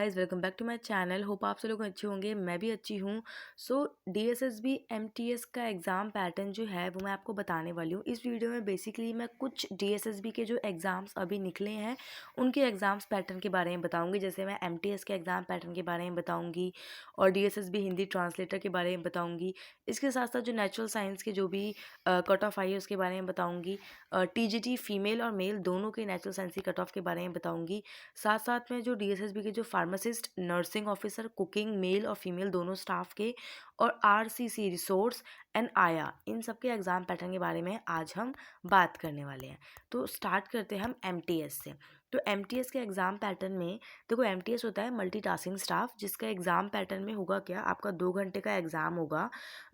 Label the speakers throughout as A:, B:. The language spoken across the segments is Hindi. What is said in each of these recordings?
A: Guys, welcome back to my channel. Hope आप सब लोग अच्छे होंगे, मैं भी अच्छी हूँ। सो डीएसएसबी एमटीएस का एग्ज़ाम पैटर्न जो है वो मैं आपको बताने वाली हूँ इस वीडियो में। बेसिकली मैं कुछ डीएसएसबी के जो एग्ज़ाम्स अभी निकले हैं उनके एग्ज़ाम्स पैटर्न के बारे में बताऊँगी। जैसे मैं एमटीएस के एग्ज़ाम पैटर्न के बारे में बताऊँगी और डीएसएसबी हिंदी ट्रांसलेटर के बारे में बताऊँगी। इसके साथ साथ जो नेचुरल साइंस के जो भी कट ऑफ आई है उसके बारे में बताऊँगी। टीजीटी फीमेल और मेल दोनों के नेचुरल साइंस की कट ऑफ के बारे में बताऊँगी। साथ साथ में जो डीएसएसबी के जो pharmacist, nursing officer, cooking male और फीमेल दोनों स्टाफ के और आरसीसी रिसोर्स एंड आया, इन सब के एग्ज़ाम पैटर्न के बारे में आज हम बात करने वाले हैं। तो स्टार्ट करते हैं हम एमटीएस से। तो एमटीएस के एग्ज़ाम पैटर्न में देखो, एमटीएस होता है मल्टीटास्किंग स्टाफ, जिसका एग्ज़ाम पैटर्न में होगा क्या, आपका 2 घंटे का एग्ज़ाम होगा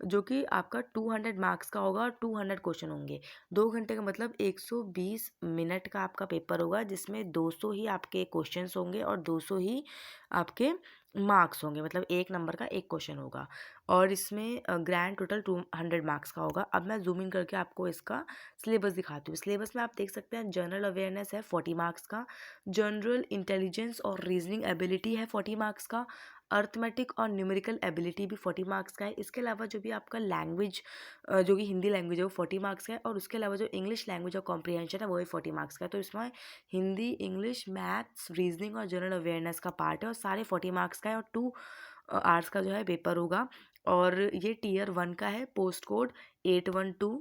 A: जो कि आपका 200 मार्क्स का होगा और 200 क्वेश्चन होंगे। 2 घंटे का मतलब 120 मिनट का आपका पेपर होगा, जिसमें 200 ही आपके क्वेश्चंस होंगे और 200 ही आपके मार्क्स होंगे, मतलब 1 नंबर का 1 क्वेश्चन होगा। और इसमें ग्रैंड टोटल 200 मार्क्स का होगा। अब मैं जूम इन करके आपको इसका सिलेबस दिखाती हूँ। सिलेबस में आप देख सकते हैं जनरल अवेयरनेस है 40 मार्क्स का, जनरल इंटेलिजेंस और रीजनिंग एबिलिटी है 40 मार्क्स का, अर्थमेटिक और न्यूमेरिकल एबिलिटी भी 40 मार्क्स का है। इसके अलावा जो भी आपका लैंग्वेज जो कि हिंदी लैंग्वेज है वो 40 मार्क्स का है, और उसके अलावा जो इंग्लिश लैंग्वेज और कॉम्प्रिहेंशन है वो भी 40 मार्क्स का है। तो इसमें हिंदी, इंग्लिश, मैथ्स, रीजनिंग और जनरल अवेयरनेस का पार्ट है और सारे 40 मार्क्स का है और 2 आवर्स का जो है पेपर होगा। और ये टीयर 1 का है, पोस्ट कोड 812,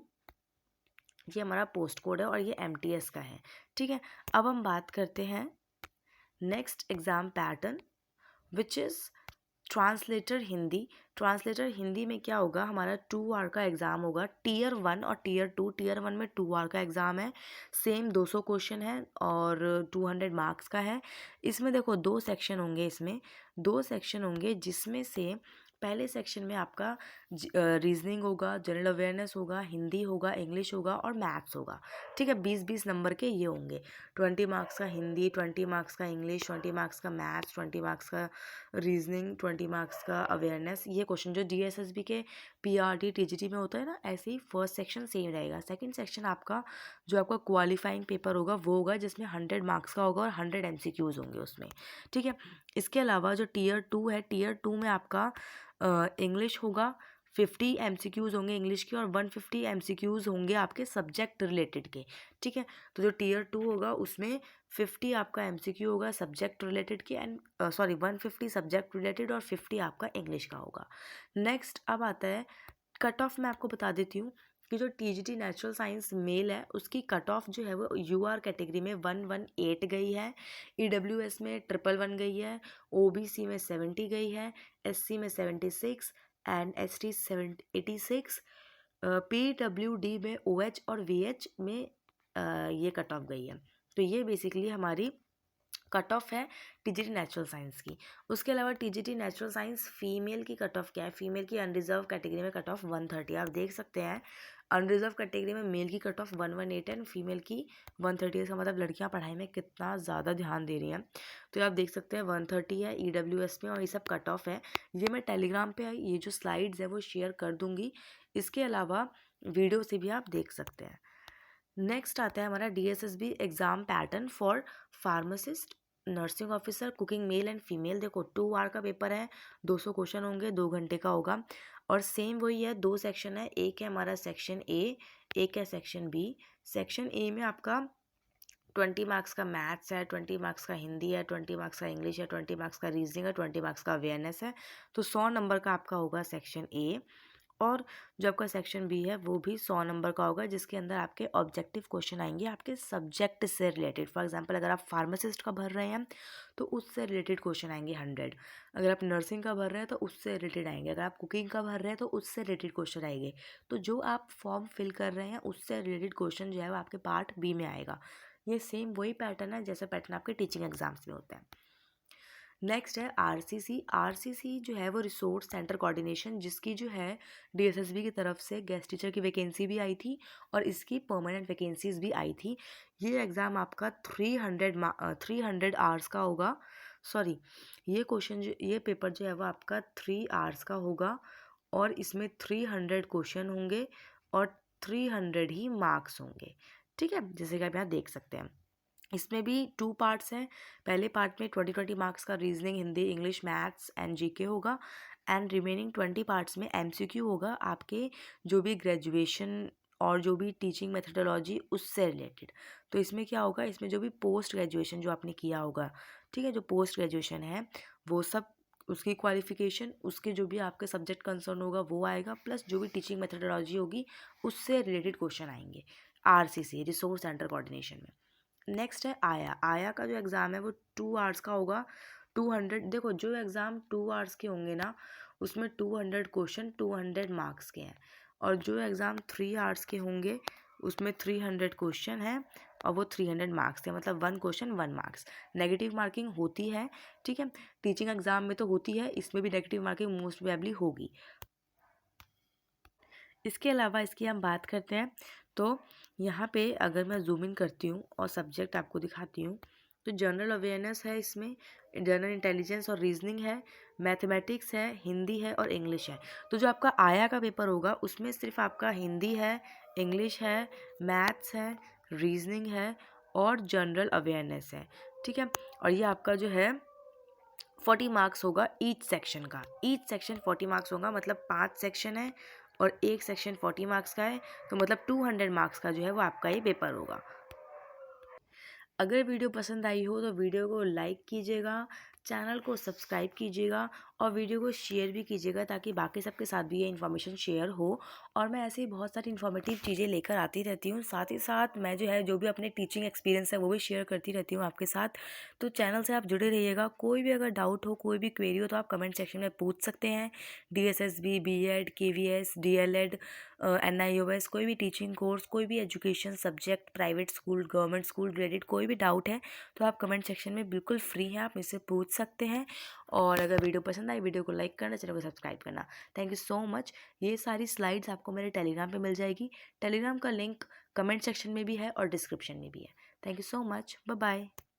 A: ये हमारा पोस्ट कोड है और ये एमटीएस का है। ठीक है, अब हम बात करते हैं next exam pattern which is translator Hindi. Translator Hindi में क्या होगा, हमारा 2 आवर का एग्ज़ाम होगा। टीयर 1 और टीयर 2, टीयर 1 में 2 आवर का एग्ज़ाम है, सेम 200 क्वेश्चन है और 200 मार्क्स का है। इसमें देखो 2 सेक्शन होंगे, इसमें 2 सेक्शन होंगे, जिसमें से पहले सेक्शन में आपका रीजनिंग होगा, जनरल अवेयरनेस होगा, हिंदी होगा, इंग्लिश होगा और मैथ्स होगा। ठीक है, 20-20 नंबर के ये होंगे। 20 मार्क्स का हिंदी, 20 मार्क्स का इंग्लिश, 20 मार्क्स का मैथ्स, 20 मार्क्स का रीजनिंग, 20 मार्क्स का अवेयरनेस। ये क्वेश्चन जो डीएसएसबी के पीआरटी टीजीटी में होता है ना, ऐसे ही फर्स्ट सेक्शन सेम रहेगा। सेकंड सेक्शन आपका जो आपका क्वालिफाइंग पेपर होगा वो होगा, जिसमें 100 मार्क्स का होगा और 100 एमसीक्यूज होंगे उसमें। ठीक है, इसके अलावा जो टीयर 2 है, टीयर 2 में आपका इंग्लिश होगा, 50 एमसीक्यूज़ होंगे इंग्लिश के और 150 एमसीक्यूज़ होंगे आपके सब्जेक्ट रिलेटेड के। ठीक है, तो जो टीयर 2 होगा उसमें 50 आपका एमसीक्यू होगा सब्जेक्ट रिलेटेड के, एंड 150 सब्जेक्ट रिलेटेड और 50 आपका इंग्लिश का होगा। नेक्स्ट अब आता है कट ऑफ। मैं आपको बता देती हूँ कि जो टीजीटी नेचुरल साइंस मेल है उसकी कट ऑफ जो है वो यूआर कैटेगरी में 118 गई है, ईडब्ल्यूएस में 111 गई है, ओबीसी में 70 गई है, एससी में 76 एंड एसटी 86, पीडब्ल्यूडी में ओएच और वीएच में ये कट ऑफ गई है। तो ये बेसिकली हमारी कट ऑफ है टीजीटी नेचुरल साइंस की। उसके अलावा टीजीटी नेचुरल साइंस फीमेल की कट ऑफ क्या है, फीमेल की अनरिजर्व कैटेगरी में कट ऑफ 130। आप देख सकते हैं अनरिजर्व कैटेगरी में मेल की कट ऑफ 118 एंड फीमेल की 130। इसका मतलब लड़कियां पढ़ाई में कितना ज़्यादा ध्यान दे रही हैं। तो आप देख सकते हैं 130 है ईडब्ल्यूएस में और ये सब कट ऑफ है। ये मैं टेलीग्राम पे ये जो स्लाइड्स है वो शेयर कर दूंगी, इसके अलावा वीडियो से भी आप देख सकते हैं। नेक्स्ट आता है हमारा DSSB exam pattern for pharmacist, nursing officer, cooking male and female. देखो 2 आवर का पेपर है, 200 क्वेश्चन होंगे, 2 घंटे का होगा और सेम वही है। 2 सेक्शन है, एक है हमारा सेक्शन ए, एक है सेक्शन बी। सेक्शन ए में आपका 20 मार्क्स का मैथ्स है, 20 मार्क्स का हिंदी है, 20 मार्क्स का इंग्लिश है, 20 मार्क्स का रीजनिंग है, 20 मार्क्स का अवेयरनेस है। तो 100 नंबर का आपका होगा सेक्शन ए। और जो आपका सेक्शन बी है वो भी 100 नंबर का होगा, जिसके अंदर आपके ऑब्जेक्टिव क्वेश्चन आएंगे आपके सब्जेक्ट से रिलेटेड। फॉर एग्जांपल अगर आप फार्मासिस्ट का भर रहे हैं तो उससे रिलेटेड क्वेश्चन आएंगे 100। अगर आप नर्सिंग का भर रहे हैं तो उससे रिलेटेड आएंगे। अगर आप कुकिंग का भर रहे हैं तो उससे रिलेटेड क्वेश्चन आएंगे। तो जो आप फॉर्म फिल कर रहे हैं उससे रिलेटेड क्वेश्चन जो है वो आपके पार्ट बी में आएगा। ये सेम वही पैटर्न है जैसे पैटर्न आपके टीचिंग एग्जाम्स में होता है। नेक्स्ट है आरसीसी। आरसीसी जो है वो रिसोर्स सेंटर कोऑर्डिनेशन, जिसकी जो है डीएसएसबी की तरफ से गेस्ट टीचर की वैकेंसी भी आई थी और इसकी परमानेंट वैकेंसीज भी आई थी। ये एग्ज़ाम आपका 300 आवर्स का होगा। सॉरी, ये पेपर जो है वो आपका 3 आवर्स का होगा और इसमें 300 क्वेश्चन होंगे और 300 ही मार्क्स होंगे। ठीक है, जैसे कि आप यहाँ देख सकते हैं। इसमें भी 2 पार्ट्स हैं। पहले पार्ट में 20 मार्क्स का reasoning, Hindi, English, maths and GK होगा एंड रिमेनिंग 20 पार्ट्स में एमसीक्यू होगा आपके जो भी ग्रेजुएशन और जो भी टीचिंग मेथडोलॉजी उससे रिलेटेड। तो इसमें क्या होगा, इसमें जो भी पोस्ट ग्रेजुएशन जो आपने किया होगा, ठीक है, जो पोस्ट ग्रेजुएशन है वो सब, उसकी क्वालिफिकेशन, उसके जो भी आपके सब्जेक्ट कंसर्न होगा वो आएगा, प्लस जो भी टीचिंग मेथडोलॉजी होगी उससे रिलेटेड क्वेश्चन आएंगे आरसीसी, रिसोर्स सेंटर कोऑर्डिनेशन में। नेक्स्ट है आया। आया का जो एग्ज़ाम है वो 2 आवर्स का होगा। 200, देखो जो एग्ज़ाम 2 आवर्स के होंगे ना उसमें 200 क्वेश्चन 200 मार्क्स के हैं, और जो एग्ज़ाम 3 आवर्स के होंगे उसमें 300 क्वेश्चन है और वो 300 मार्क्स के, मतलब 1 क्वेश्चन 1 मार्क्स। नेगेटिव मार्किंग होती है, ठीक है, टीचिंग एग्ज़ाम में तो होती है, इसमें भी नेगेटिव मार्किंग मोस्ट प्रोबेबली होगी। इसके अलावा इसकी हम बात करते हैं तो यहाँ पे अगर मैं जूम इन करती हूँ और सब्जेक्ट आपको दिखाती हूँ तो जनरल अवेयरनेस है, इसमें जनरल इंटेलिजेंस और रीजनिंग है, मैथमेटिक्स है, हिंदी है और इंग्लिश है। तो जो आपका आया का पेपर होगा उसमें सिर्फ आपका हिंदी है, इंग्लिश है, मैथ्स है, रीजनिंग है और जनरल अवेयरनेस है, ठीक है। और ये आपका जो है 40 मार्क्स होगा ईच सेक्शन का। ईच सेक्शन 40 मार्क्स होगा, मतलब 5 सेक्शन है और एक सेक्शन 40 मार्क्स का है, तो मतलब 200 मार्क्स का जो है वो आपका ये पेपर होगा। अगर वीडियो पसंद आई हो तो वीडियो को लाइक कीजिएगा, चैनल को सब्सक्राइब कीजिएगा और वीडियो को शेयर भी कीजिएगा ताकि बाकी सबके साथ भी ये इन्फॉर्मेशन शेयर हो। और मैं ऐसे ही बहुत सारी इन्फॉर्मेटिव चीज़ें लेकर आती रहती हूँ, साथ ही साथ मैं जो है जो भी अपने टीचिंग एक्सपीरियंस है वो भी शेयर करती रहती हूँ आपके साथ। तो चैनल से आप जुड़े रहिएगा। कोई भी अगर डाउट हो, कोई भी क्वेरी हो तो आप कमेंट सेक्शन में पूछ सकते हैं। DSSB, BEd, KVS, DLEd, NIOS, कोई भी टीचिंग कोर्स, कोई भी education subject, private school, government school related कोई भी डाउट है तो आप कमेंट सेक्शन में बिल्कुल फ्री हैं, आप मुझसे पूछ सकते हैं। और अगर वीडियो पसंद आई, वीडियो को लाइक करना, चैनल को सब्सक्राइब करना। Thank you so much. ये सारी स्लाइड्स आपको मेरे टेलीग्राम पे मिल जाएगी। टेलीग्राम का लिंक कमेंट सेक्शन में भी है और डिस्क्रिप्शन में भी है। Thank you so much. Bye bye.